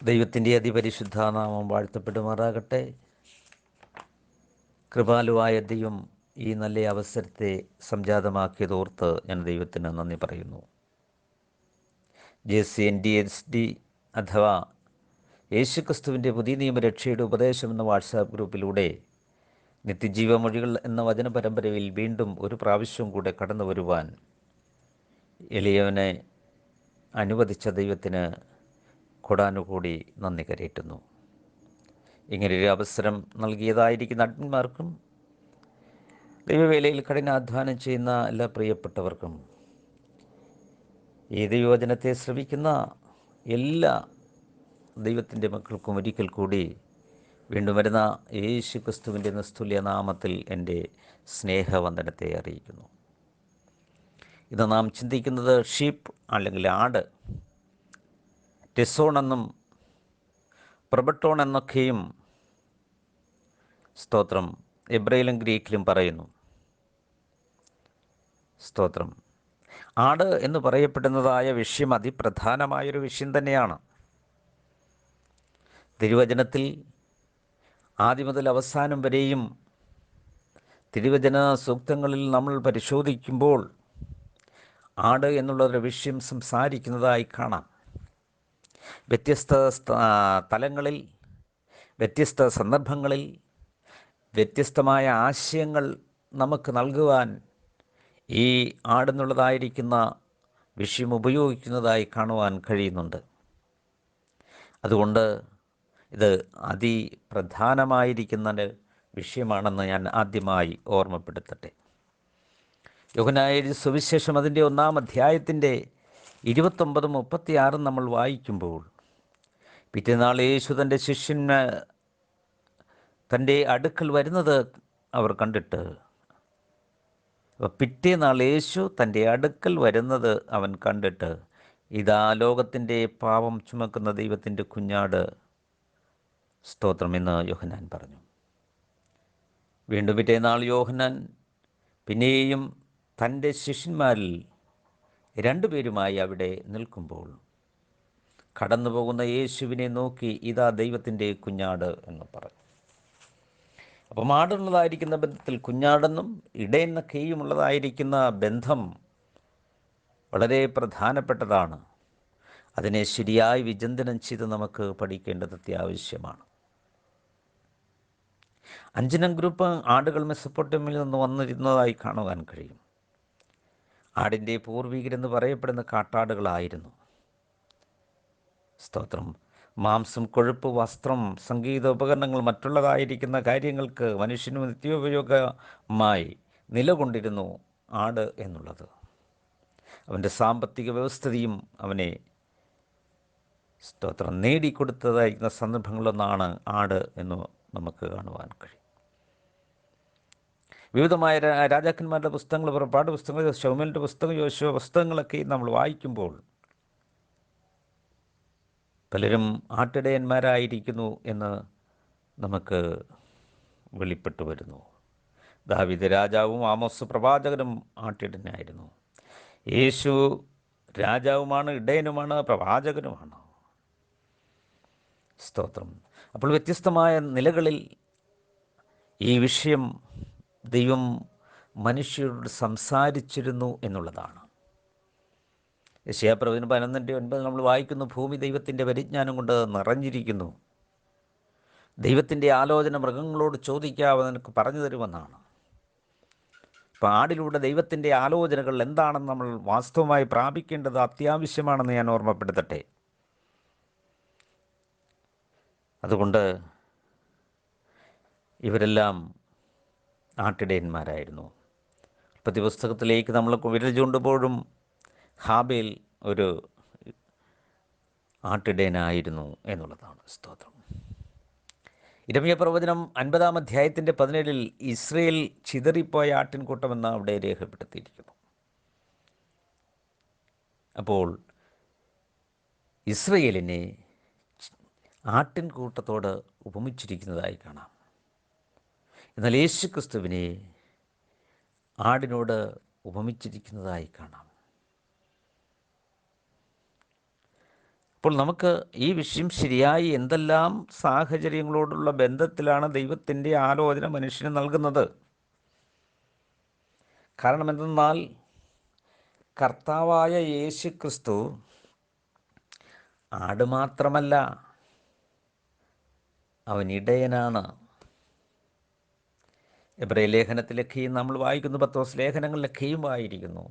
ദൈവത്തിൻ്റെ അതിപരിശുദ്ധ നാമം വാഴ്ത്തപ്പെടുമാറാകട്ടെ. കൃപാലുവായ ദൈവം ഈ നല്ല അവസരത്തെ സംജാതമാക്കിയതോർത്ത് ഞാൻ ദൈവത്തിന് നന്ദി പറയുന്നു. JCNDSD അഥവാ യേശുക്രിസ്തുവിൻ്റെ പുതിയ നിയമരക്ഷയുടെ ഉപദേശം എന്ന വാട്സാപ്പ് ഗ്രൂപ്പിലൂടെ നിത്യജീവമൊഴികൾ എന്ന വചന പരമ്പരയിൽ വീണ്ടും ഒരു പ്രാവശ്യം കൂടെ കടന്നു വരുവാൻ എളിയവനെ അനുവദിച്ച ദൈവത്തിന് കൊടാനുകൂടി നന്ദി കരയറ്റുന്നു. ഇങ്ങനൊരു അവസരം നൽകിയതായിരിക്കുന്ന അഡ്മിന്മാർക്കും ദൈവവേലയിൽ കഠിനാധ്വാനം ചെയ്യുന്ന എല്ലാ പ്രിയപ്പെട്ടവർക്കും ഈ ദൈവവചനത്തെ ശ്രവിക്കുന്ന എല്ലാ ദൈവത്തിൻ്റെ മക്കൾക്കും ഒരിക്കൽ കൂടി വീണ്ടും വരുന്ന യേശു ക്രിസ്തുവിൻ്റെ നിസ്തുല്യ നാമത്തിൽ എൻ്റെ സ്നേഹവന്ദനത്തെ അറിയിക്കുന്നു. ഇത് നാം ചിന്തിക്കുന്നത് ഷീപ്പ് അല്ലെങ്കിൽ ആട്, ടെസോൺ എന്നും പ്രൊബട്ടോൺ എന്നൊക്കെയും സ്തോത്രം എബ്രയിലും ഗ്രീക്കിലും പറയുന്നു. സ്തോത്രം. ആട് എന്ന് പറയപ്പെടുന്നതായ വിഷയം അതിപ്രധാനമായൊരു വിഷയം തന്നെയാണ്. തിരുവചനത്തിൽ ആദ്യം മുതൽ അവസാനം വരെയും തിരുവചന സൂക്തങ്ങളിൽ നമ്മൾ പരിശോധിക്കുമ്പോൾ ആട് എന്നുള്ളൊരു വിഷയം സംസാരിക്കുന്നതായി കാണാം. വ്യത്യസ്ത തലങ്ങളിൽ, വ്യത്യസ്ത സന്ദർഭങ്ങളിൽ വ്യത്യസ്തമായ ആശയങ്ങൾ നമുക്ക് നൽകുവാൻ ഈ ആടെന്നുള്ളതായിരിക്കുന്ന വിഷയം ഉപയോഗിക്കുന്നതായി കാണുവാൻ കഴിയുന്നുണ്ട്. അതുകൊണ്ട് ഇത് അതിപ്രധാനമായിരിക്കുന്ന വിഷയമാണെന്ന് ഞാൻ ആദ്യമായി ഓർമ്മപ്പെടുത്തട്ടെ. യോഹന്നായ സുവിശേഷം അതിൻ്റെ 1-ാം അധ്യായത്തിൻ്റെ 29-36 നമ്മൾ വായിക്കുമ്പോൾ, പിറ്റേന്നാൾ യേശു തൻ്റെ ശിഷ്യന് തൻ്റെ അടുക്കൽ വരുന്നത് അവർ കണ്ടിട്ട് പിറ്റേന്നാൾ യേശു തൻ്റെ അടുക്കൽ വരുന്നത് അവൻ കണ്ടിട്ട്, ഇതാ ലോകത്തിൻ്റെ പാപം ചുമക്കുന്ന ദൈവത്തിൻ്റെ കുഞ്ഞാട്, സ്തോത്രം എന്ന് യോഹന്നാൻ പറഞ്ഞു. വീണ്ടും പിറ്റേന്നാൾ യോഹന്നാൻ പിന്നെയും തൻ്റെ ശിഷ്യന്മാരിൽ 2 പേരുമായി അവിടെ നിൽക്കുമ്പോൾ കടന്നു പോകുന്ന യേശുവിനെ നോക്കി, ഇതാ ദൈവത്തിൻ്റെ കുഞ്ഞാട് എന്ന് പറഞ്ഞു. അപ്പം ആടുള്ളതായിരിക്കുന്ന ബന്ധത്തിൽ കുഞ്ഞാടെന്നും ഇടയെന്നൊക്കെയും ഉള്ളതായിരിക്കുന്ന ബന്ധം വളരെ പ്രധാനപ്പെട്ടതാണ്. അതിനെ ശരിയായി വിചിന്തനം ചെയ്ത് നമുക്ക് പഠിക്കേണ്ടത് അത്യാവശ്യമാണ്. 5 ഗ്രൂപ്പ് ആടുകൾ മെസൊപ്പൊട്ടേമിയയിൽ നിന്ന് വന്നിരുന്നതായി കാണുവാൻ കഴിയും. ആടിൻ്റെ പൂർവികരെന്ന് പറയപ്പെടുന്ന കാട്ടാടുകളായിരുന്നു. സ്തോത്രം. മാംസം, കൊഴുപ്പ്, വസ്ത്രം, സംഗീത ഉപകരണങ്ങൾ, മറ്റുള്ളതായിരിക്കുന്ന കാര്യങ്ങൾക്ക് മനുഷ്യന് നിത്യോപയോഗമായി നിലകൊണ്ടിരുന്നു ആട് എന്നുള്ളത്. അവൻ്റെ സാമ്പത്തിക വ്യവസ്ഥിതിയും അവനെ സ്തോത്രം നേടിക്കൊടുത്തതായിരിക്കുന്ന സന്ദർഭങ്ങളൊന്നാണ് ആട് എന്ന് നമുക്ക് കാണുവാൻ കഴിയും. വിവിധമായ രാജാക്കന്മാരുടെ പുസ്തകങ്ങൾ, പുറപ്പാട് പുസ്തകങ്ങൾ, ശമൂവേലിൻ്റെ പുസ്തകം, യോശുവ പുസ്തകങ്ങളൊക്കെ നമ്മൾ വായിക്കുമ്പോൾ പലരും ആട്ടിടയന്മാരായിരിക്കുന്നു എന്ന് നമുക്ക് വെളിപ്പെട്ടു വരുന്നു. ദാവീദ് രാജാവും ആമോസ് പ്രവാചകനും ആട്ടിടയനായിരുന്നു. യേശു രാജാവുമാണ്, ഇടയനുമാണ്, പ്രവാചകനുമാണ്. സ്തോത്രം. അപ്പോൾ വ്യത്യസ്തമായ നിലകളിൽ ഈ വിഷയം ദൈവം മനുഷ്യരോട് സംസാരിച്ചിരുന്നു എന്നുള്ളതാണ്. യെശയ്യാപ്രവചനം 11:9 നമ്മൾ വായിക്കുന്നു, ഭൂമി ദൈവത്തിൻ്റെ പരിജ്ഞാനം കൊണ്ട് നിറഞ്ഞിരിക്കുന്നു. ദൈവത്തിൻ്റെ ആലോചന മൃഗങ്ങളോട് ചോദിക്കാതെ നിനക്ക് പറഞ്ഞു തരുമെന്നാണ്. അപ്പോൾ ആടിലൂടെ ദൈവത്തിൻ്റെ ആലോചനകൾ എന്താണെന്ന് നമ്മൾ വാസ്തവമായി പ്രാപിക്കേണ്ടത് അത്യാവശ്യമാണെന്ന് ഞാൻ ഓർമ്മപ്പെടുത്തട്ടെ. അതുകൊണ്ട് ഇവരെല്ലാം ആട്ടിടയന്മാരായിരുന്നു. ഉൽപ്പത്തി പുസ്തകത്തിലേക്ക് നമ്മൾ വിരൽ ചൂണ്ടുമ്പോഴും ഹാബേൽ ഒരു ആട്ടിടയനായിരുന്നു എന്നുള്ളതാണ്. സ്തോത്രം. ഇരമ്യ പ്രവചനം 50-ാം അധ്യായത്തിൻ്റെ 17 ഇസ്രയേൽ ചിതറിപ്പോയ ആട്ടിൻകൂട്ടമെന്ന് അവിടെ രേഖപ്പെടുത്തിയിരിക്കുന്നു. അപ്പോൾ ഇസ്രയേലിനെ ആട്ടിൻകൂട്ടത്തോട് ഉപമിച്ചിരിക്കുന്നതായി കാണാം. എന്നാൽ യേശു ക്രിസ്തുവിനെ ആടിനോട് ഉപമിച്ചിരിക്കുന്നതായി കാണാം. അപ്പോൾ നമുക്ക് ഈ വിഷയം ശരിയായി എന്തെല്ലാം സാഹചര്യങ്ങളോടുള്ള ബന്ധത്തിലാണ് ദൈവത്തിൻ്റെ ആലോചന മനുഷ്യന് നൽകുന്നത്? കാരണം എന്തെന്നാൽ കർത്താവായ യേശു ക്രിസ്തു ആട് മാത്രമല്ല, അവൻ ഇടയനാണ്. എബ്രായ ലേഖനത്തിലൊക്കെയും നമ്മൾ വായിക്കുന്നു, പത്രോസ് ലേഖനങ്ങളിലൊക്കെയും വായിരിക്കുന്നു,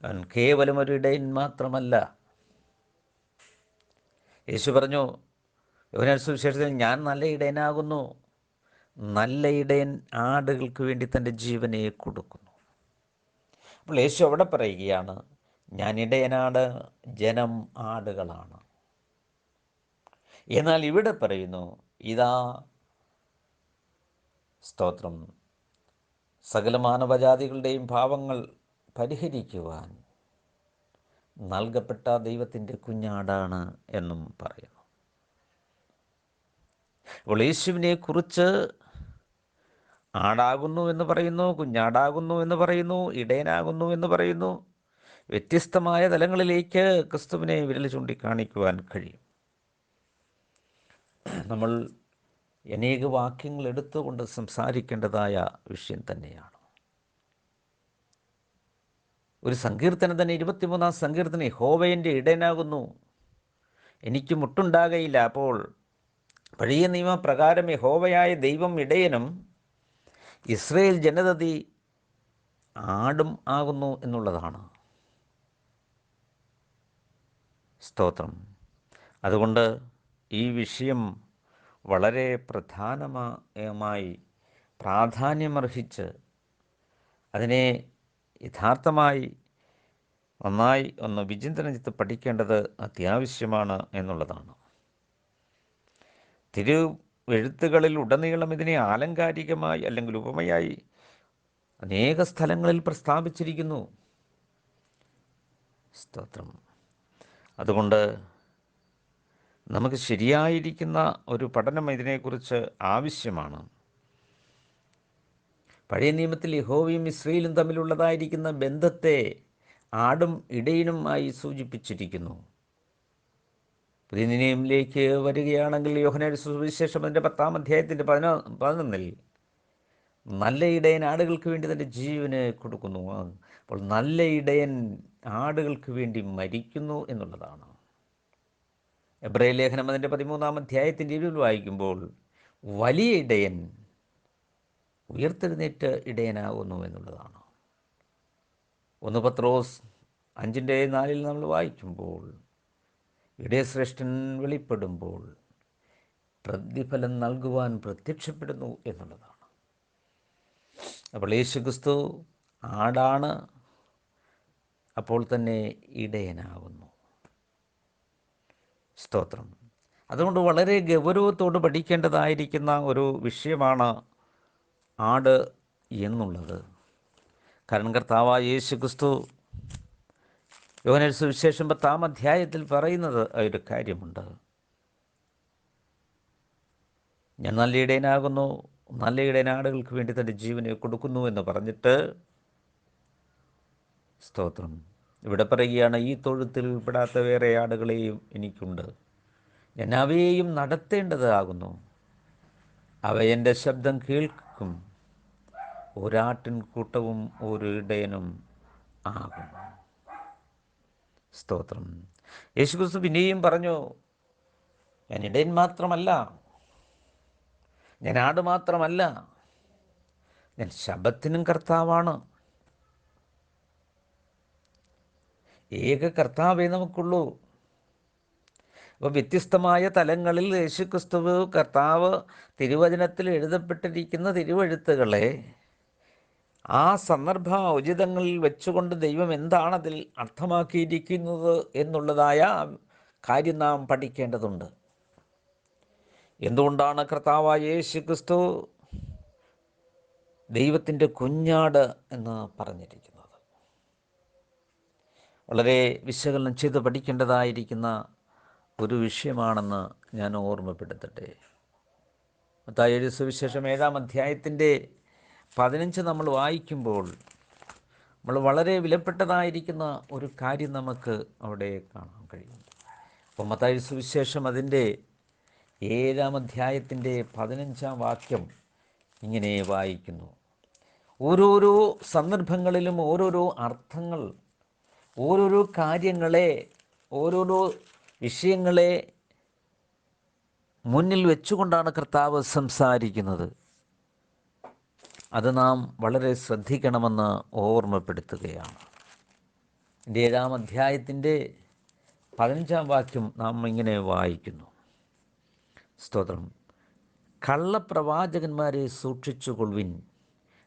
അവൻ കേവലം ഒരു ഇടയൻ മാത്രമല്ല. യേശു പറഞ്ഞു യോഹന്നാൻ സുവിശേഷത്തിൽ, ഞാൻ നല്ല ഇടയനാകുന്നു, നല്ല ഇടയൻ ആടുകൾക്ക് വേണ്ടി തൻ്റെ ജീവനെ കൊടുക്കുന്നു. അപ്പോൾ യേശു അവിടെ പറയുകയാണ്, ഞാൻ ഇടയനാണ്, ജനം ആടുകളാണ്. എന്നാൽ ഇവിടെ പറയുന്നു, ഇതാ സ്തോത്രം, സകല മാനവജാതികളുടെയും പാപങ്ങൾ പരിഹരിക്കുവാൻ നൽകപ്പെട്ട ദൈവത്തിൻ്റെ കുഞ്ഞാടാണ് എന്നും പറയുന്നു. അപ്പോൾ യേശുവിനെ കുറിച്ച് ആടാകുന്നു എന്ന് പറയുന്നു, കുഞ്ഞാടാകുന്നു എന്ന് പറയുന്നു, ഇടയനാകുന്നു എന്ന് പറയുന്നു. വ്യത്യസ്തമായ തലങ്ങളിലേക്ക് ക്രിസ്തുവിനെ വിരൽ ചൂണ്ടിക്കാണിക്കുവാൻ കഴിയും. നമ്മൾ അനേക വാക്യങ്ങൾ എടുത്തുകൊണ്ട് സംസാരിക്കേണ്ടതായ വിഷയം തന്നെയാണ്. ഒരു സങ്കീർത്തനം തന്നെ, 23-ാം സങ്കീർത്തനം, യഹോവയുടെ ഇടയനാകുന്നു, എനിക്ക് മുട്ടുണ്ടാകയില്ല. അപ്പോൾ പഴയ നിയമപ്രകാരം യഹോവയായ ദൈവം ഇടയനും ഇസ്രയേൽ ജനതതി ആടും ആകുന്നു എന്നുള്ളതാണ്. സ്തോത്രം. അതുകൊണ്ട് ഈ വിഷയം വളരെ പ്രധാനമായി പ്രാധാന്യമർഹിച്ച് അതിനെ യഥാർത്ഥമായി നന്നായി ഒന്ന് വിചിന്തനം ചെയ്ത് പഠിക്കേണ്ടത് അത്യാവശ്യമാണ് എന്നുള്ളതാണ്. തിരുവെഴുത്തുകളിൽ ഉടനീളം ഇതിനെ ആലങ്കാരികമായി അല്ലെങ്കിൽ ഉപമയായി അനേക സ്ഥലങ്ങളിൽ പ്രസ്താവിച്ചിരിക്കുന്നു. സ്തോത്രം. അതുകൊണ്ട് നമുക്ക് ശരിയായിരിക്കുന്ന ഒരു പഠനം ഇതിനെക്കുറിച്ച് ആവശ്യമാണ്. പഴയ നിയമത്തിൽ യഹോവയും ഇസ്രയേലും തമ്മിലുള്ളതായിരിക്കുന്ന ബന്ധത്തെ ആടും ഇടയനുമായി സൂചിപ്പിച്ചിരിക്കുന്നു. പുതിയ നിയമത്തിലേക്ക് വരികയാണെങ്കിൽ യോഹന്നാൻ സുവിശേഷം അതിൻ്റെ 10-ാം അധ്യായത്തിൻ്റെ 11-ൽ നല്ല ഇടയൻ ആടുകൾക്ക് വേണ്ടി തൻ്റെ ജീവന് കൊടുക്കുന്നു. അപ്പോൾ നല്ല ഇടയൻ ആടുകൾക്ക് വേണ്ടി മരിക്കുന്നു എന്നുള്ളതാണ്. എബ്രായ ലേഖനം അതിൻ്റെ 13-ാം അധ്യായത്തിൻ്റെ 20 വായിക്കുമ്പോൾ വലിയ ഇടയൻ ഉയർത്തെഴുന്നേറ്റ് ഇടയനാകുന്നു എന്നുള്ളതാണ്. 1 പത്രോസ് 5:4 നമ്മൾ വായിക്കുമ്പോൾ ഇടയശ്രേഷ്ഠൻ വെളിപ്പെടുമ്പോൾ പ്രതിഫലം നൽകുവാൻ പ്രത്യക്ഷപ്പെടുന്നു എന്നുള്ളതാണ്. അപ്പോൾ യേശുക്രിസ്തു ആടാണ്, അപ്പോൾ തന്നെ ഇടയനാകുന്നു. സ്തോത്രം. അതുകൊണ്ട് വളരെ ഗൗരവത്തോട് പഠിക്കേണ്ടതായിരിക്കുന്ന ഒരു വിഷയമാണ് ആട് എന്നുള്ളത്. കാരണം കർത്താവായ യേശുക്രിസ്തു യോഹന്നാൻ സുവിശേഷം 10-ാം അധ്യായത്തിൽ പറയുന്നത് ഒരു കാര്യമുണ്ട്. ഞാൻ നല്ല ഇടയനാകുന്നു, നല്ല ഇടയൻ ആടുകൾക്ക് വേണ്ടി തൻ്റെ ജീവനെ കൊടുക്കുന്നു എന്ന് പറഞ്ഞിട്ട്, സ്തോത്രം, ഇവിടെ പറയുകയാണ്, ഈ തൊഴുത്തിൽ ഉൾപ്പെടാത്ത വേറെ ആടുകളെയും എനിക്കുണ്ട്, ഞാൻ അവയെയും നടത്തേണ്ടതാകുന്നു, അവ എൻ്റെ ശബ്ദം കേൾക്കും, ഒരാട്ടിൻ കൂട്ടവും ഒരു ഇടയനും ആകും. സ്തോത്രം. യേശുക്രിസ്തു പിന്നെയും പറഞ്ഞു, ഞാൻ ഇടയൻ മാത്രമല്ല, ഞാൻ ആട് മാത്രമല്ല, ഞാൻ ശബ്ബത്തിനും കർത്താവാണ്. ഏക കർത്താവേ നമുക്കുള്ളൂ. അപ്പോൾ വ്യത്യസ്തമായ തലങ്ങളിൽ യേശുക്രിസ്തു കർത്താവ് തിരുവചനത്തിൽ എഴുതപ്പെട്ടിരിക്കുന്ന തിരുവെഴുത്തുകളെ ആ സന്ദർഭ ഉചിതങ്ങളിൽ വെച്ചുകൊണ്ട് ദൈവം എന്താണതിൽ അർത്ഥമാക്കിയിരിക്കുന്നത് എന്നുള്ളതായ കാര്യം നാം പഠിക്കേണ്ടതുണ്ട്. എന്തുകൊണ്ടാണ് കർത്താവായ യേശുക്രിസ്തു ദൈവത്തിൻ്റെ കുഞ്ഞാട് എന്ന് പറഞ്ഞിരിക്കുന്നത്? വളരെ വിശകലനം ചെയ്ത് പഠിക്കേണ്ടതായിരിക്കുന്ന ഒരു വിഷയമാണെന്ന് ഞാൻ ഓർമ്മപ്പെടുത്തട്ടെ. മത്തായി സുവിശേഷം 7-ാം അധ്യായത്തിൻ്റെ 15 നമ്മൾ വായിക്കുമ്പോൾ നമ്മൾ വളരെ വിലപ്പെട്ടതായിരിക്കുന്ന ഒരു കാര്യം നമുക്ക് അവിടെ കാണാൻ കഴിയും. അപ്പോൾ മത്തായി സുവിശേഷം അതിൻ്റെ 7-ാം അധ്യായത്തിൻ്റെ 15-ാം വാക്യം ഇങ്ങനെ വായിക്കുന്നു. ഓരോരോ സന്ദർഭങ്ങളിലും ഓരോരോ അർത്ഥങ്ങൾ, ഓരോരോ കാര്യങ്ങളെ, ഓരോരോ വിഷയങ്ങളെ മുന്നിൽ വെച്ചുകൊണ്ടാണ് കർത്താവ് സംസാരിക്കുന്നത്. അത് നാം വളരെ ശ്രദ്ധിക്കണമെന്ന് ഓർമ്മപ്പെടുത്തുകയാണ്. 7-ാം അധ്യായത്തിൻ്റെ 15-ാം വാക്യം നാം ഇങ്ങനെ വായിക്കുന്നു. സ്തോത്രം. കള്ളപ്രവാചകന്മാരെ സൂക്ഷിച്ചുകൊള്ളുവിൻ,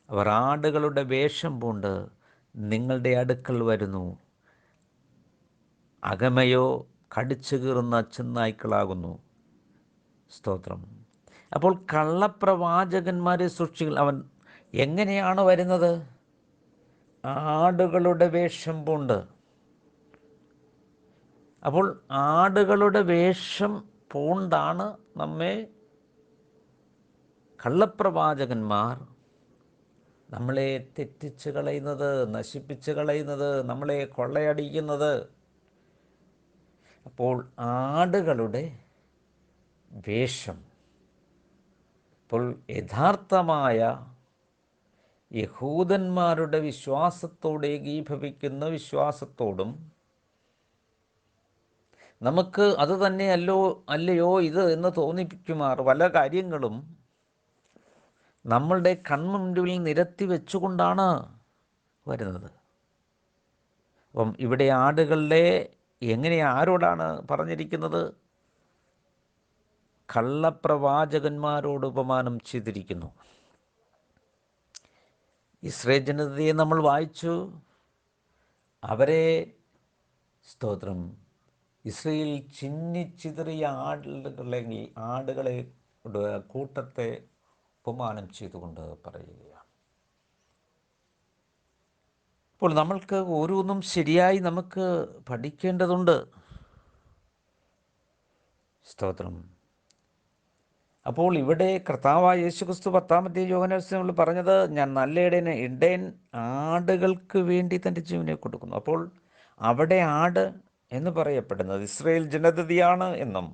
അവർ ആടുകളുടെ വേഷം പൂണ്ട് നിങ്ങളുടെ അടുക്കൽ വരുന്നു, അകമയോ കടിച്ചു കീറുന്ന ചെന്നായ്ക്കളാകുന്നു. സ്തോത്രം. അപ്പോൾ കള്ളപ്രവാചകന്മാരെ സൂക്ഷിക്കുക. അവൻ എങ്ങനെയാണ് വരുന്നത്? ആടുകളുടെ വേഷം പൂണ്ട്. അപ്പോൾ ആടുകളുടെ വേഷം പൂണ്ടാണ് നമ്മെ കള്ളപ്രവാചകന്മാർ നമ്മളെ തെറ്റിച്ച് കളയുന്നത്, നശിപ്പിച്ച് കളയുന്നത്, നമ്മളെ കൊള്ളയടിക്കുന്നത്. അപ്പോൾ ആടുകളുടെ വേഷം. അപ്പോൾ യഥാർത്ഥമായ യഹൂദന്മാരുടെ വിശ്വാസത്തോടെ ഏകീഭവിക്കുന്ന വിശ്വാസത്തോടും നമുക്ക് അത് അല്ലയോ ഇത് എന്ന് തോന്നിപ്പിക്കുമാർ പല കാര്യങ്ങളും നമ്മളുടെ കൺമുൻപിൽ നിരത്തി വെച്ചുകൊണ്ടാണ് വരുന്നത്. അപ്പം ഇവിടെ ആടുകളുടെ ആരോടാണ് പറഞ്ഞിരിക്കുന്നത്? കള്ളപ്രവാചകന്മാരോട് ഉപമാനം ചെയ്തിരിക്കുന്നു. ഇസ്രായേൽ ജനതയെ നമ്മൾ വായിച്ചു. അവരെ, സ്തോത്രം, ഇസ്രായേൽ ചിന്നിച്ചിതറിയ ആടുകളെ കൂട്ടത്തെ ഉപമാനം ചെയ്തുകൊണ്ട് പറയുകയാണ്. അപ്പോൾ നമ്മൾക്ക് ഓരോന്നും ശരിയായി നമുക്ക് പഠിക്കേണ്ടതുണ്ട്. സ്തോത്രം. അപ്പോൾ ഇവിടെ കർത്താവായ യേശുക്രിസ്തു 10-ാം അധ്യായം യോഹന്നാൻ പറഞ്ഞത്, ഞാൻ നല്ല ഇടയൻ ആടുകൾക്ക് വേണ്ടി തൻ്റെ ജീവനെ കൊടുക്കുന്നു. അപ്പോൾ അവിടെ ആട് എന്ന് പറയപ്പെടുന്നത് ഇസ്രായേൽ ജനതയാണ് എന്നും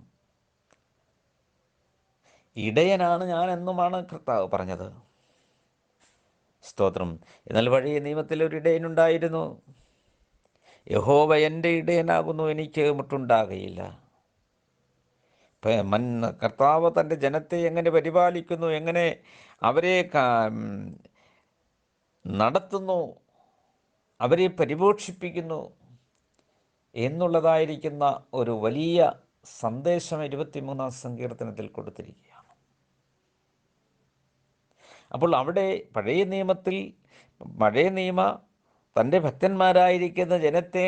ഇടയനാണ് ഞാൻ എന്നുമാണ് കർത്താവ് പറഞ്ഞത്. സ്തോത്രം. എന്നാൽ പഴയ നിയമത്തിൽ ഒരു ഇടയനുണ്ടായിരുന്നു. യഹോവ എൻ്റെ ഇടയനാകുന്നു, എനിക്ക് മുട്ടുണ്ടാകുകയില്ല. കർത്താവ് തൻ്റെ ജനത്തെ എങ്ങനെ പരിപാലിക്കുന്നു, എങ്ങനെ അവരെ നടത്തുന്നു, അവരെ പരിപോഷിപ്പിക്കുന്നു എന്നുള്ളതായിരിക്കുന്ന ഒരു വലിയ സന്ദേശം 23-ാം സങ്കീർത്തനത്തിൽ കൊടുത്തിരിക്കുകയാണ്. അപ്പോൾ അവിടെ പഴയ നിയമ തൻ്റെ ഭക്തന്മാരായിരിക്കുന്ന ജനത്തെ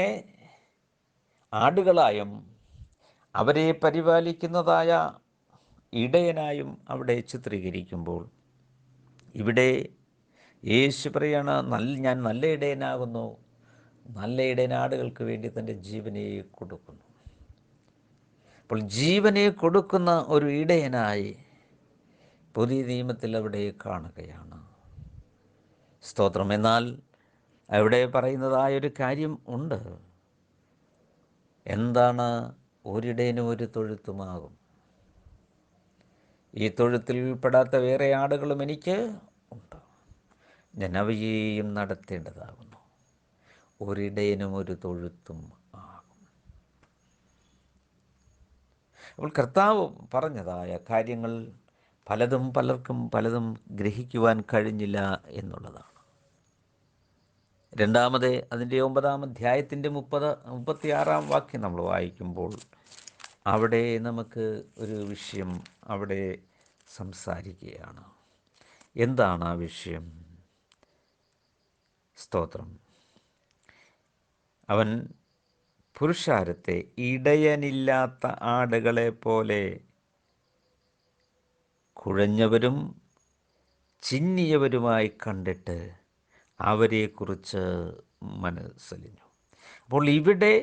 ആടുകളായും അവരെ പരിപാലിക്കുന്നതായ ഇടയനായും അവിടെ ചിത്രീകരിക്കുമ്പോൾ, ഇവിടെ യേശു പറയാണ്, ഞാൻ നല്ല ഇടയനാകുന്നു, നല്ല ഇടയൻ ആടുകൾക്ക് വേണ്ടി തൻ്റെ ജീവനെ കൊടുക്കുന്നു. അപ്പോൾ ജീവനെ കൊടുക്കുന്ന ഒരു ഇടയനായി പുതിയ നിയമത്തിൽ അവിടെ കാണുകയാണ്. സ്തോത്രം. എന്നാൽ അവിടെ പറയുന്നതായൊരു കാര്യം ഉണ്ട്. എന്താണ്? ഒരിടയനും ഒരു തൊഴുത്തുമാകും. ഈ തൊഴുത്തിൽ ഉൾപ്പെടാത്ത വേറെ ആടുകളും എനിക്ക് ഉണ്ട്, ഞാൻ അവയെയും നടത്തേണ്ടതാകുന്നു. ഒരിടയനും ഒരു തൊഴുത്തും ആകും. അപ്പോൾ കർത്താവ് പറഞ്ഞതായ കാര്യങ്ങൾ പലർക്കും പലതും ഗ്രഹിക്കുവാൻ കഴിഞ്ഞില്ല എന്നുള്ളതാണ്. രണ്ടാമത് അതിൻ്റെ 9-ാം അധ്യായത്തിൻ്റെ 36-ാം വാക്യം നമ്മൾ വായിക്കുമ്പോൾ അവിടെ നമുക്ക് ഒരു വിഷയം അവിടെ സംസാരിക്കുകയാണ്. എന്താണ് ആ വിഷയം? സ്തോത്രം. അവൻ പുരുഷാരത്തെ ഇടയനില്ലാത്ത ആടുകളെ പോലെ കുഴഞ്ഞവരും ചിന്നിയവരുമായി കണ്ടിട്ട് അവരെക്കുറിച്ച് മനസ്സലിഞ്ഞു. അപ്പോൾ ഇവിടെ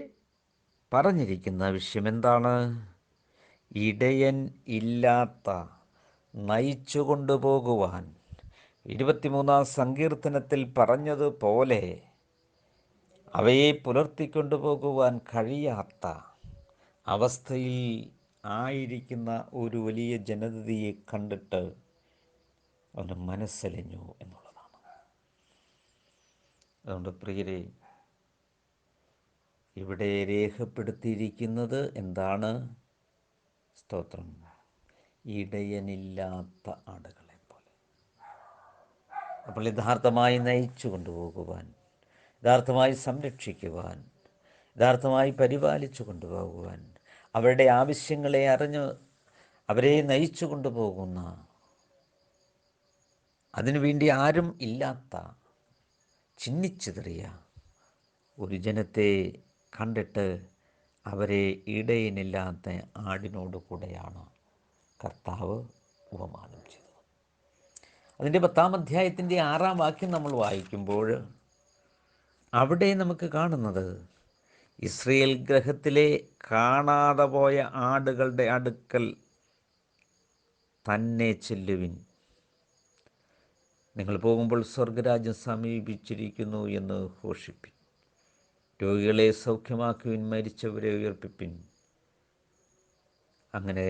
പറഞ്ഞിരിക്കുന്ന വിഷയം എന്താണ്? ഇടയൻ ഇല്ലാത്ത, നയിച്ചു കൊണ്ടുപോകുവാൻ 23-ാം സങ്കീർത്തനത്തിൽ പറഞ്ഞതുപോലെ അവയെ പുലർത്തിക്കൊണ്ടു പോകുവാൻ കഴിയാത്ത അവസ്ഥയിൽ ആയിരിക്കുന്ന ഒരു വലിയ ജനതയെ കണ്ടിട്ട് അവൻ്റെ മനസ്സലിഞ്ഞു എന്നുള്ളതാണ്. അതുകൊണ്ട് പ്രിയരെ, ഇവിടെ രേഖപ്പെടുത്തിയിരിക്കുന്നത് എന്താണ്? സ്തോത്രം, ഇടയനില്ലാത്ത ആടുകളെ പോലെ. അപ്പോൾ യഥാർത്ഥമായി നയിച്ചു കൊണ്ടുപോകുവാൻ, യഥാർത്ഥമായി സംരക്ഷിക്കുവാൻ, യഥാർത്ഥമായി പരിപാലിച്ചു കൊണ്ടുപോകുവാൻ, അവരുടെ ആവശ്യങ്ങളെ അറിഞ്ഞ് അവരെ നയിച്ചു കൊണ്ടുപോകുന്ന, അതിനുവേണ്ടി ആരും ഇല്ലാത്ത ചിന്നിച്ചിതറിയ ഒരു ജനത്തെ കണ്ടിട്ട് അവരെ ഇടയനില്ലാത്ത ആടിനോട് കൂടെയാണ് കർത്താവ് ഉപമാനം ചെയ്തത്. അതിൻ്റെ 10-ാം അധ്യായത്തിൻ്റെ 6-ാം വാക്യം നമ്മൾ വായിക്കുമ്പോൾ അവിടെ നമുക്ക് കാണുന്നത്, ഇസ്രയേൽ ഗൃഹത്തിലെ കാണാതെ പോയ ആടുകളുടെ അടുക്കൽ തന്നെ ചെല്ലുവിൻ. നിങ്ങൾ പോകുമ്പോൾ സ്വർഗരാജ്യം സമീപിച്ചിരിക്കുന്നു എന്ന് ഘോഷിപ്പിൻ. രോഗികളെ സൗഖ്യമാക്കുവിൻ, മരിച്ചവരെ ഉയർപ്പിപ്പിൻ. അങ്ങനെ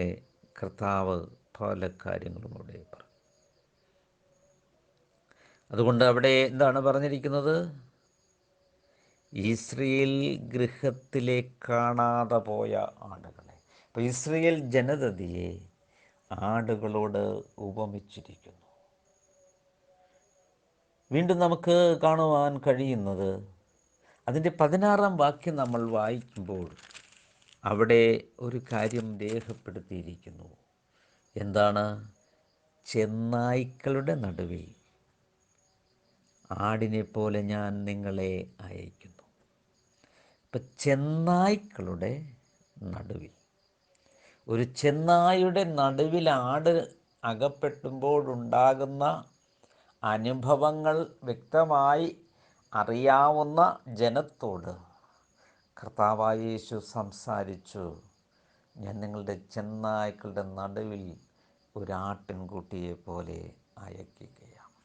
കർത്താവ് പല കാര്യങ്ങളും അവിടെ പറഞ്ഞു. അതുകൊണ്ട് അവിടെ എന്താണ് പറഞ്ഞിരിക്കുന്നത്? ഇസ്രയേൽ ഗൃഹത്തിലെ കാണാതെ പോയ ആടുകളെ. അപ്പോൾ ഇസ്രയേൽ ജനതയെ ആടുകളോട് ഉപമിച്ചിരിക്കുന്നു. വീണ്ടും നമുക്ക് കാണുവാൻ കഴിയുന്നത്, അതിൻ്റെ 16-ാം വാക്യം നമ്മൾ വായിക്കുമ്പോൾ അവിടെ ഒരു കാര്യം രേഖപ്പെടുത്തിയിരിക്കുന്നു. എന്താണ്? ചെന്നായ്ക്കളുടെ നടുവിൽ ആടിനെ പോലെ ഞാൻ നിങ്ങളെ അയക്കുന്നു. ഇപ്പം ചെന്നായ്ക്കളുടെ നടുവിൽ, ഒരു ചെന്നായുടെ നടുവിൽ ആട് അകപ്പെട്ടുമ്പോഴുണ്ടാകുന്ന അനുഭവങ്ങൾ വ്യക്തമായി അറിയാവുന്ന ജനത്തോട് കർത്താവായ യേശു സംസാരിച്ചു, ഞാൻ നിങ്ങളുടെ ചെന്നായ്ക്കളുടെ നടുവിൽ ഒരാട്ടിൻകുട്ടിയെ പോലെ അയക്കുകയാണ്.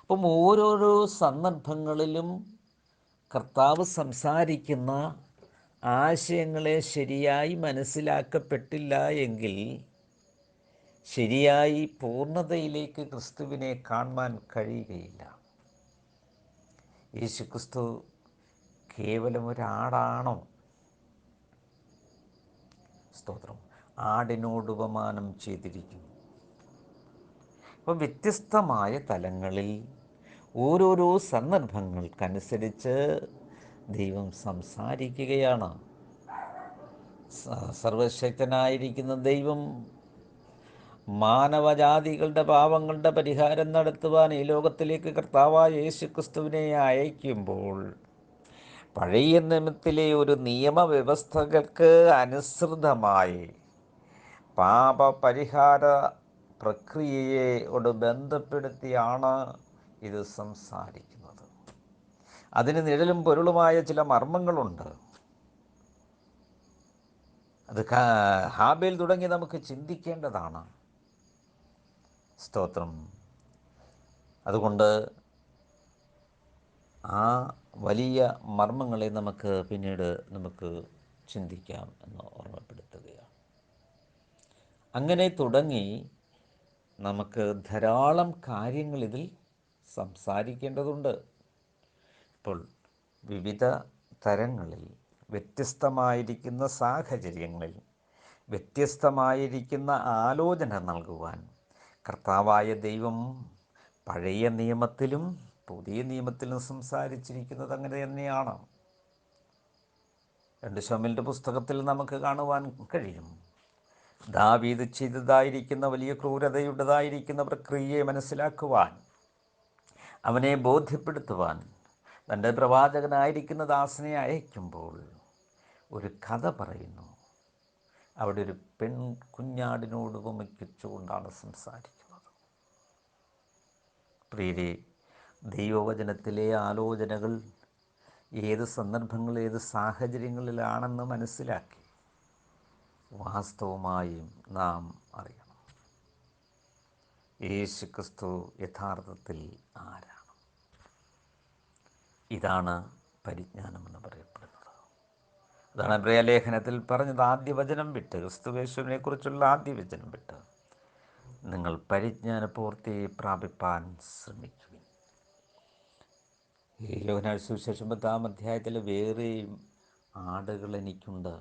അപ്പം ഓരോരോ സന്ദർഭങ്ങളിലും കർത്താവ് സംസാരിക്കുന്ന ആശയങ്ങളെ ശരിയായി മനസ്സിലാക്കപ്പെട്ടില്ല എങ്കിൽ ശരിയായി പൂർണ്ണതയിലേക്ക് ക്രിസ്തുവിനെ കാണുവാൻ കഴിയുകയില്ല. യേശു ക്രിസ്തു കേവലം ഒരാടാണോ? സ്തോത്രം, ആടിനോട് ഉപമാനം ചെയ്തിരിക്കുന്നു. അപ്പോൾ വ്യത്യസ്തമായ തലങ്ങളിൽ ഓരോരോ സന്ദർഭങ്ങൾക്കനുസരിച്ച് ദൈവം സംസാരിക്കുകയാണ്. സർവശക്തനായിരിക്കുന്ന ദൈവം മാനവജാതികളുടെ പാപങ്ങളുടെ പരിഹാരം നടത്തുവാൻ ഈ ലോകത്തിലേക്ക് കർത്താവായ യേശു ക്രിസ്തുവിനെ അയക്കുമ്പോൾ പഴയ നിയമത്തിലെ ഒരു നിയമവ്യവസ്ഥകൾക്ക് അനുസൃതമായി പാപപരിഹാര പ്രക്രിയയോട് ബന്ധപ്പെടുത്തിയാണ് ഇത് സംസാരിക്കുന്നത്. അതിന് നിഴലും പൊരുളുമായ ചില മർമ്മങ്ങളുണ്ട്. അത് ഹാബേൽ തുടങ്ങി നമുക്ക് ചിന്തിക്കേണ്ടതാണ്. സ്തോത്രം. അതുകൊണ്ട് ആ വലിയ മർമ്മങ്ങളെ പിന്നീട് നമുക്ക് ചിന്തിക്കാം എന്ന് ഓർമ്മപ്പെടുത്തുകയാണ്. അങ്ങനെ തുടങ്ങി നമുക്ക് ധാരാളം കാര്യങ്ങൾ ഇതിൽ സംസാരിക്കേണ്ടതുണ്ട്. ഇപ്പോൾ വിവിധ തരങ്ങളിൽ, വ്യത്യസ്തമായിരിക്കുന്ന സാഹചര്യങ്ങളിൽ, വ്യത്യസ്തമായിരിക്കുന്ന ആലോചന നൽകുവാൻ കർത്താവായ ദൈവം പഴയ നിയമത്തിലും പുതിയ നിയമത്തിലും സംസാരിച്ചിരിക്കുന്നത് അങ്ങനെ തന്നെയാണ്. 2 ശമൂവേലിൻ്റെ പുസ്തകത്തിൽ നമുക്ക് കാണുവാൻ കഴിയും, ദാവീദ് ചെയ്തതായിരിക്കുന്ന വലിയ ക്രൂരതയുടേതായിരിക്കുന്ന പ്രക്രിയയെ മനസ്സിലാക്കുവാൻ, അവനെ ബോധ്യപ്പെടുത്തുവാൻ തൻ്റെ പ്രവാചകനായിരിക്കുന്ന ദാസനെ അയക്കുമ്പോൾ ഒരു കഥ പറയുന്നു. അവിടെ ഒരു കുഞ്ഞാടിനോട് ഉപമിച്ചുകൊണ്ടാണ് സംസാരിക്കുന്നത്. പ്രിയരെ, ദൈവവചനത്തിലെ ആലോചനകൾ ഏത് സന്ദർഭങ്ങൾ, ഏത് സാഹചര്യങ്ങളിലാണെന്ന് മനസ്സിലാക്കി വാസ്തവമായും നാം അറിയണം, യേശു ക്രിസ്തു യഥാർത്ഥത്തിൽ ആരാണ്. ഇതാണ് പരിജ്ഞാനമെന്ന് പറയപ്പെടുന്നത്. അതാണ് എബ്രായലേഖനത്തിൽ പറഞ്ഞത്. ആദ്യ വചനം വിട്ട്, ക്രിസ്തുയേശുവിനെ കുറിച്ചുള്ള ആദ്യ വചനം വിട്ട് നിങ്ങൾ പരിജ്ഞാനപൂർത്തി പ്രാപിപ്പാൻ ശ്രമിക്കുവിൻ. ഈ യോഹന്നാൻ സുവിശേഷം 10-ാം അധ്യായത്തിൽ വേറെയും ആടുകൾ എനിക്കുണ്ട്,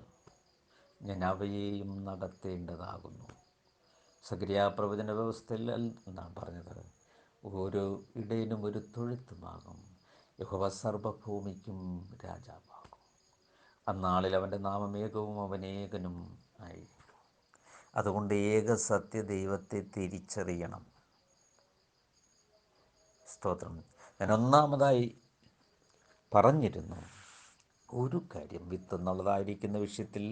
ഞാൻ അവയെയും നടത്തേണ്ടതാകുന്നു. സഖറിയാ പ്രവചന വ്യവസ്ഥയിൽ എന്നാണ് പറഞ്ഞത്, ഓരോ ഇടയനും ഒരു തൊഴുത്തുമാകും, യഹോവ സർവ്വഭൂമിക്കും രാജാവാകും. അന്നാളിൽ അവൻ്റെ നാമം ഏകവും അവനേകനും ആയിരിക്കും. അതുകൊണ്ട് ഏക സത്യ ദൈവത്തെ തിരിച്ചറിയണം. സ്തോത്രം. ഞാൻ ഒന്നാമതായി പറഞ്ഞിരുന്നു, ഒരു കാര്യം വിത്ത് എന്നുള്ളതായിരിക്കുന്ന വിഷയത്തിൽ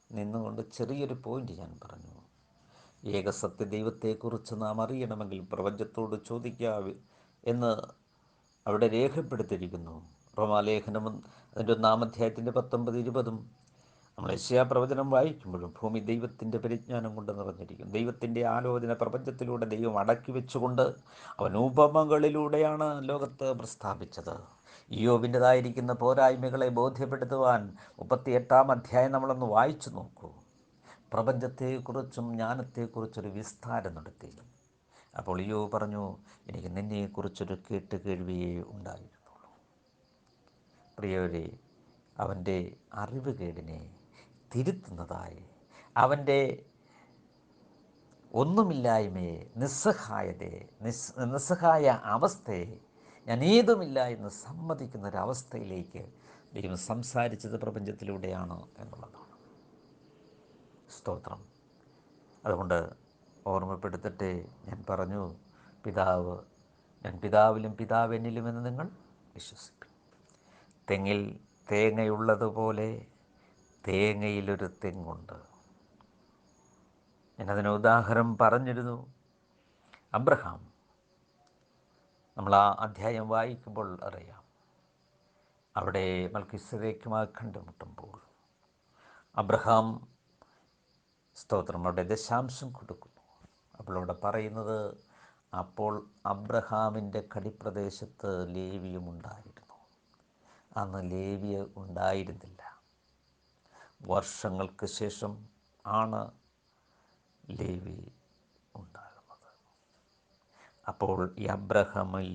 നിന്നുകൊണ്ട് ചെറിയൊരു പോയിൻ്റ് ഞാൻ പറഞ്ഞു. ഏകസത്യ ദൈവത്തെക്കുറിച്ച് നാം അറിയണമെങ്കിൽ പ്രപഞ്ചത്തോട് ചോദിക്കുക എന്ന് അവിടെ രേഖപ്പെടുത്തിയിരിക്കുന്നു. റോമാലേഖനം അതിൻ്റെ 1-ാം അധ്യായത്തിൻ്റെ 19-20 നമ്മൾ യെശയ്യാ പ്രവചനം വായിക്കുമ്പോഴും ഭൂമി ദൈവത്തിൻ്റെ പരിജ്ഞാനം കൊണ്ട് നിറഞ്ഞിരിക്കുന്നു. ദൈവത്തിൻ്റെ ആലോചന പ്രപഞ്ചത്തിലൂടെ ദൈവം അടക്കി വെച്ചുകൊണ്ട് അവൻ ഉപമകളിലൂടെയാണ് ലോകത്ത് പ്രസ്താവിച്ചത്. ഇയ്യോബിൻ്റെതായിരിക്കുന്ന പോരായ്മകളെ ബോധ്യപ്പെടുത്തുവാൻ 38-ാം അധ്യായം നമ്മളൊന്ന് വായിച്ചു നോക്കൂ. പ്രപഞ്ചത്തെക്കുറിച്ചും ജ്ഞാനത്തെക്കുറിച്ചൊരു വിസ്താരം നടത്തി. അപ്പോൾ ഇയ്യോബ് പറഞ്ഞു, എനിക്ക് നിന്നെക്കുറിച്ചൊരു കേട്ടുകേഴ്വിയേ ഉണ്ടായിരുന്നുള്ളൂ. പ്രിയവരെ, അവൻ്റെ അറിവുകേടിനെ തിരുത്തുന്നതായി, അവൻ്റെ ഒന്നുമില്ലായ്മയെ, നിസ്സഹായ അവസ്ഥയെ, ഞാൻ ഏതുമില്ല എന്ന് സമ്മതിക്കുന്ന ഒരവസ്ഥയിലേക്ക് ദൈവം സംസാരിച്ചത് പ്രപഞ്ചത്തിലൂടെയാണ് എന്നുള്ളതാണ്. സ്തോത്രം. അതുകൊണ്ട് ഓർമ്മപ്പെടുത്തട്ടെ, ഞാൻ പറഞ്ഞു, ഞാൻ പിതാവിലും പിതാവ് എന്നിലുമെന്ന് നിങ്ങൾ വിശ്വസിക്കും. തെങ്ങിൽ തേങ്ങയുള്ളതുപോലെ തേങ്ങയിലൊരു തെങ്ങുണ്ട്. ഞാനതിന് ഉദാഹരണം പറഞ്ഞിരുന്നു. അബ്രഹാം, നമ്മൾ ആ അധ്യായം വായിക്കുമ്പോൾ അറിയാം, അവിടെ മൽക്കീസേദെക്കുമായി കണ്ടുമുട്ടുമ്പോൾ അബ്രഹാം, സ്തോത്രം, അവിടെ ദശാംശം കൊടുക്കുന്നു. അപ്പോൾ അവിടെ പറയുന്നത്, അപ്പോൾ അബ്രഹാമിൻ്റെ കടിപ്രദേശത്ത് ലേവിയും ഉണ്ടായിരുന്നു. അന്ന് ലേവ്യ ഉണ്ടായിരുന്നില്ല. വർഷങ്ങൾക്ക് ശേഷം ആണ് ലേവി ഉണ്ടാകുന്നത്. അപ്പോൾ ഈ അബ്രഹാമിൽ,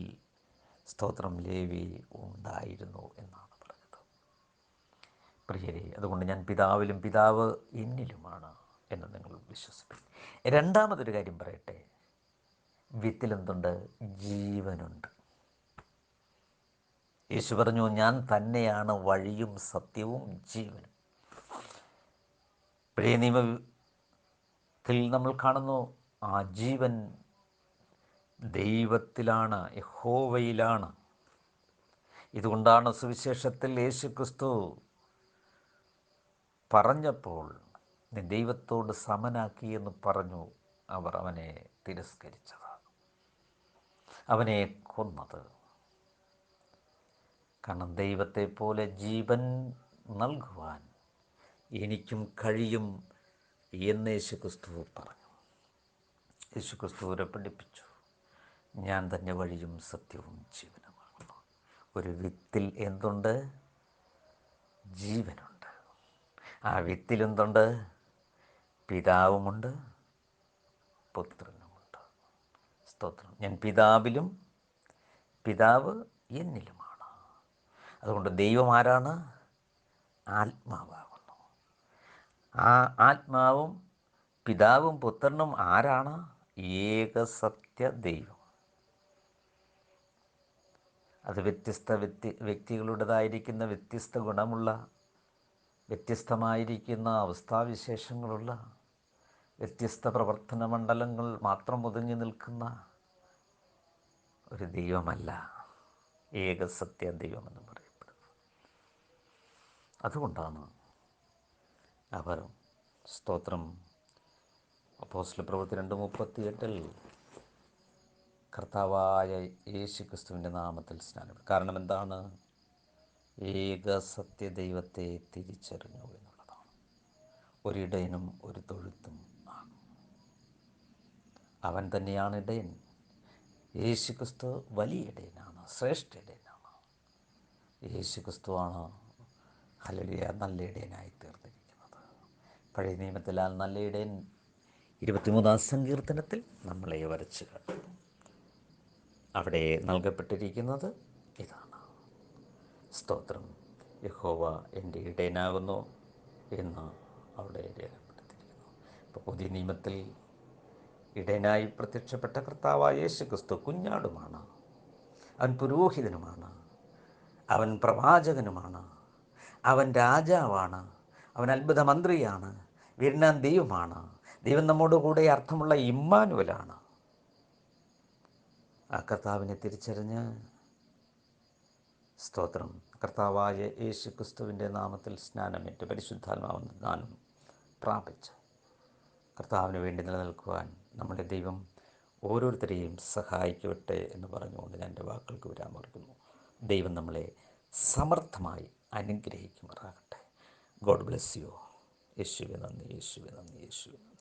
സ്തോത്രം, ലേവി ഉണ്ടായിരുന്നു എന്നാണ് പറഞ്ഞത്. പ്രിയരെ, അതുകൊണ്ട് ഞാൻ പിതാവിലും പിതാവ് എന്നിലുമാണ് എന്ന് നിങ്ങൾ വിശ്വസിപ്പിക്കും. രണ്ടാമതൊരു കാര്യം പറയട്ടെ, വിത്തിലെന്തുണ്ട്? ജീവനുണ്ട്. യേശു പറഞ്ഞു, ഞാൻ തന്നെയാണ് വഴിയും സത്യവും ജീവനും. പഴയ നിയമത്തിൽ നമ്മൾ കാണുന്നു, ആ ജീവൻ ദൈവത്തിലാണ്, യഹോവയിലാണ്. ഇതുകൊണ്ടാണ് സുവിശേഷത്തിൽ യേശു ക്രിസ്തു പറഞ്ഞപ്പോൾ, നീ ദൈവത്തോട് സമനാക്കി എന്ന് പറഞ്ഞു, അവർ അവനെ തിരസ്കരിച്ചത്, അവനെ കൊന്നത്. കാരണം ദൈവത്തെ പോലെ ജീവൻ നൽകുവാൻ എനിക്കും കഴിയും എന്ന് യേശുക്രിസ്തു പറഞ്ഞു. യേശുക്രിസ്തു അവരെ പഠിപ്പിച്ചു, ഞാൻ തന്നെ വഴിയും സത്യവും ജീവനുമാകുന്നു. ഒരു വിത്തിൽ എന്തുണ്ട്? ജീവനുണ്ട്. ആ വിത്തിലെന്തുണ്ട്? പിതാവുമുണ്ട്, പുത്രനുമുണ്ട്. സ്തോത്രം. ഞാൻ പിതാവിലും പിതാവ് എന്നിലുമാണ്. അതുകൊണ്ട് ദൈവം ആരാണ്? ആത്മാവാകുന്നു. ആ ആത്മാവും പിതാവും പുത്രനും ആരാണ്? ഏകസത്യ ദൈവം. അത് വ്യക്തികളുടേതായിരിക്കുന്ന വ്യത്യസ്ത ഗുണമുള്ള, വ്യത്യസ്തമായിരിക്കുന്ന അവസ്ഥാവിശേഷങ്ങളുള്ള, വ്യത്യസ്ത പ്രവർത്തന മണ്ഡലങ്ങൾ മാത്രം ഒതുങ്ങി നിൽക്കുന്ന ഒരു ദൈവമല്ല ഏകസത്യ ദൈവമെന്ന് പറയപ്പെടുന്നത്. അതുകൊണ്ടാണ് അവർ, സ്തോത്രം, അപ്പോസ്തലപ്രവൃത്തി 2:38 കർത്താവായ യേശു ക്രിസ്തുവിൻ്റെ നാമത്തിൽ സ്നാനം. കാരണം എന്താണ്? ഏകസത്യ ദൈവത്തെ തിരിച്ചറിഞ്ഞു എന്നുള്ളതാണ്. ഒരിടയനും ഒരു തൊഴുത്തും ആകും. അവൻ തന്നെയാണ് ഇടയൻ. യേശു ക്രിസ്തു വലിയ ഇടയനാണ്, ശ്രേഷ്ഠ ഇടയനാണ്. യേശു ക്രിസ്തുവാണ് ഹല്ലേലൂയ നല്ല ഇടയനായി തീർന്നിരിക്കുന്നത്. പഴയ നിയമത്തിൽ ആ നല്ല ഇടയൻ 23-ാം സങ്കീർത്തനത്തിൽ നമ്മളെ വരച്ച് കണ്ടു. അവിടെ നൽകപ്പെട്ടിരിക്കുന്നത് ഇതാണ്. സ്തോത്രം, യഹോവ എൻ്റെ ഇടയനാകുന്നു എന്ന് അവിടെ രേഖപ്പെടുത്തിയിരിക്കുന്നു. ഇപ്പോൾ പുതിയ നിയമത്തിൽ ഇടയനായി പ്രത്യക്ഷപ്പെട്ട കർത്താവായ യേശു ക്രിസ്തു കുഞ്ഞാടുമാണ്. അവൻ പുരോഹിതനുമാണ്, അവൻ പ്രവാചകനുമാണ്, അവൻ രാജാവാണ്, അവൻ അത്ഭുത മന്ത്രിയാണ്, വീരനാം ദൈവമാണ്, ദൈവം നമ്മോട് കൂടെ അർത്ഥമുള്ള ഇമ്മാനുവലാണ്. ആ കർത്താവിനെ തിരിച്ചറിഞ്ഞ് സ്തോത്രം കർത്താവായ യേശു ക്രിസ്തുവിൻ്റെ നാമത്തിൽ സ്നാനമേറ്റ് പരിശുദ്ധാത്മാവിൻ്റെ ദാനം പ്രാപിച്ച് കർത്താവിന് വേണ്ടി നിലനിൽക്കുവാൻ നമ്മുടെ ദൈവം ഓരോരുത്തരെയും സഹായിക്കട്ടെ എന്ന് പറഞ്ഞുകൊണ്ട് ഞാൻ എൻ്റെ വാക്കുകൾക്ക് വിരാമർക്കുന്നു. ദൈവം നമ്മളെ സമർത്ഥമായി അനുഗ്രഹിക്കുമാറാകട്ടെ. God bless you. യേശുവേ നന്ദി, യേശുവേ നന്ദി, യേശുവേ നന്ദി.